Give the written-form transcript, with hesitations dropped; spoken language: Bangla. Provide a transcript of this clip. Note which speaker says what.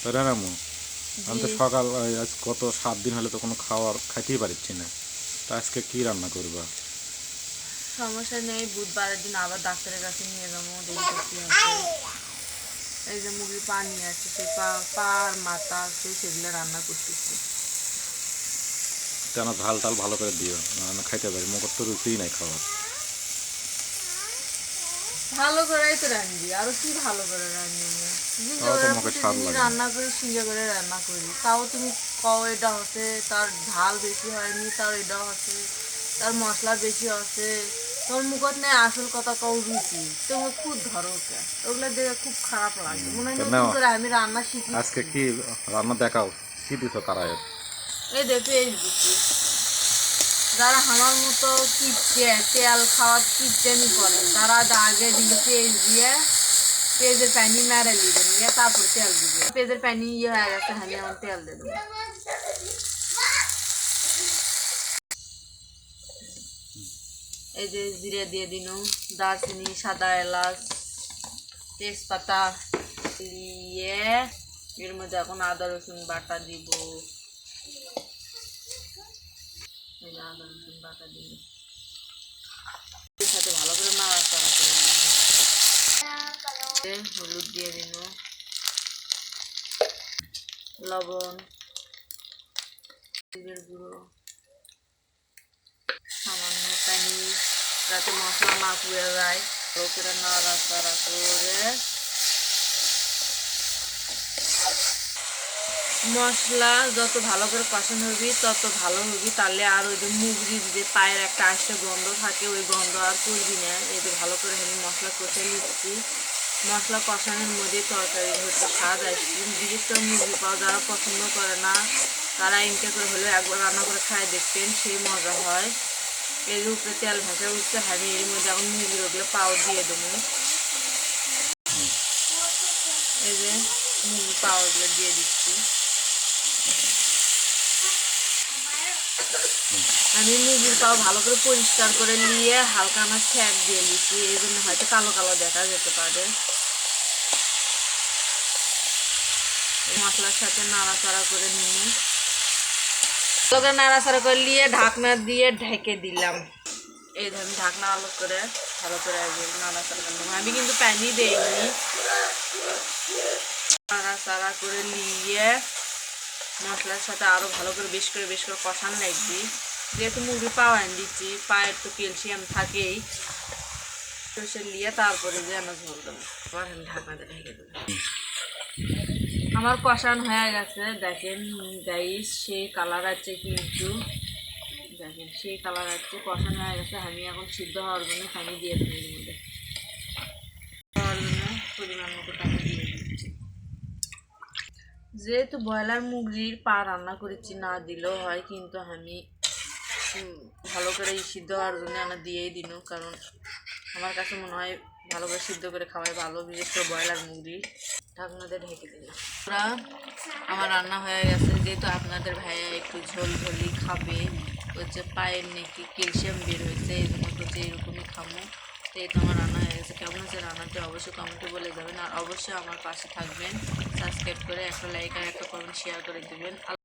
Speaker 1: তাই না মু? আমি তো সকাল আজ কত 7 দিন হলে তো কোনো খাওয়ার খাইতেই পারছি না। তা আজকে কি রান্না করবা?
Speaker 2: সমস্যা নেই, বুধবারের দিন আবার ডাক্তারের কাছে নিয়ে যাবো, দেখি কি আছে। এই যে মুরগির পা নিয়ে আছে, সেই পা আর মাথা আছে, সেগুলো রান্না করতেছি।
Speaker 1: কেন ঝাল টাল ভালো করে দিও, না খাইতে পারি, মুখর তো রুচিই নাই খাওয়ার।
Speaker 2: ভালো করেই তো রান্ধি, আরো কি ভালো করে রান্ধি?
Speaker 1: তাও তো মুখে স্বাদ
Speaker 2: প্রতিদিনই
Speaker 1: লাগে না।
Speaker 2: রান্না করি, সিঙ্গা করে রান্না করি, তাও তুমি কও এটা হচ্ছে তার ঝাল বেশি হয়নি, তার এটা হচ্ছে তার মশলা বেশি হচ্ছে। তোর মুখত নেই আসল কথা, কও রুচি, তুমি খুব ধরো ওকে, ওগুলো দেখে খুব খারাপ লাগে, মনে হয়
Speaker 1: কেন
Speaker 2: নতুন করে আমি রান্না
Speaker 1: আজকে
Speaker 2: শিখেছি।
Speaker 1: কি রান্না দেখাও, কি দিছো কারায়?
Speaker 2: এই দেখো এই দিচ্ছি। যারা আমার মতো কিপটে তেল খাওয়ার কিপটেমি করে, তারা আগে দিলে পেঁয়াজ দিয়ে পেঁয়াজের পানি মেরে দিবেন, নিয়ে তারপর তেল দিবে। পেঁয়াজের পানি ইয়ে হয়ে গেছে, আমি এখন তেল দিয়ে দেবো। এই যে জিরে দিয়ে দিন, দারচিনি, সাদা এলাচ, তেজপাতা দিয়ে এর মধ্যে এখন আদা রসুন বাটা দিব। আদা রসুন বাটা দিব, এর সাথে ভালো করে নাড়াচাড়া করে দিব। হলুদ দিয়ে দিন, লবণ, জিরের গুঁড়ো, সামান্য পানি, যাতে মশলা না পুড়ে যায়। ভালো করে নাড়াচাড়া করে মশলা যত ভালো করে কষানো হবি তত ভালো হবি, তাহলে আর ওই যে মুরগির যে পায়ের একটা আষ্টে গন্ধ থাকে, ওই গন্ধ আর করবি না। এই যে ভালো করে আমি মশলা কষে নিচ্ছি। মশলা কষানোর মধ্যে তরকারি হচ্ছে স্বাদ আসছে। বিশেষ করে মুরগি পাওয়া যারা পছন্দ করে না, তারা ইনকে করে হলেও একবার রান্না করে খায় দেখবেন, সেই মজা হয়। এর উপরে তেল ভাজা উঠতে হবে, এর মধ্যে এখন মুরগির ওগুলো পাও দিয়ে দেবো। এই যে মুরগির পাওয়াগুলো দিয়ে দিচ্ছি। আমি মুরগির পাও ভালো করে পরিষ্কার করে নিয়ে হালকা আমার ফ্যাট দিয়ে দিচ্ছি, এই জন্য হয়তো কালো কালো দেখা যেতে পারে। মশলার সাথে নাড়াচাড়া করে নিয়ে ভালো করে নাড়াচাড়া করে নিয়ে ঢাকনা দিয়ে ঢেকে দিলাম। এই ধর আমি ঢাকনা আলো করে ভালো করে নাড়াচাড়া করলাম, আমি কিন্তু পানি দেইনি। নাড়াচাড়া করে নিয়ে মশলার সাথে আরও ভালো করে বেশ করে কষান লাগবি। যেহেতু মুরগি পাও আন দিচ্ছি, পায়ের তো ক্যালসিয়াম থাকেই, তো সে নিয়ে তারপরে যে আমরা ঝোল দেবো। আবার আমি ঢাকনাতে ঢেকে দেবো। আমার কষান হয়ে গেছে, দেখেন গাইস, সেই কালার আছে, কিন্তু দেখেন সেই কালার আছে, কষান হয়ে গেছে। আমি এখন সিদ্ধ হওয়ার জন্য পানি দিয়ে দেবো, এর মধ্যে হওয়ার জন্য পরিমাণ মতো পানি দিয়ে দিচ্ছি। যেহেতু ব্রয়লার মুরগির পা রান্না করেছি, না দিলেও হয়, কিন্তু আমি ভালো করে সিদ্ধ হওয়ার জন্য আমরা দিয়েই দিন, কারণ আমার কাছে মনে হয় ভালো করে সিদ্ধ করে খাওয়াই ভালো, বিশেষ করে ব্রয়লার মুরগি। ঢাকনাতে ঢেকে দিলাম। আমার রান্না হয়ে গেছে। যেহেতু আপনাদের ভাইয়া একটু ঝোল ঝোলি খাবে, হচ্ছে পায়ের নাকি ক্যালসিয়াম বের হয়েছে, এই জন্য হচ্ছে এরকমই খামো। তো এই তো আমার রান্না হয়ে গেছে। কেমন হচ্ছে রান্নাটি অবশ্যই কমেন্টে বলে যাবেন, আর অবশ্যই আমার পাশে থাকবেন। সাবস্ক্রাইব করে একটা লাইক আর একটা কমেন্ট শেয়ার করে দেবেন।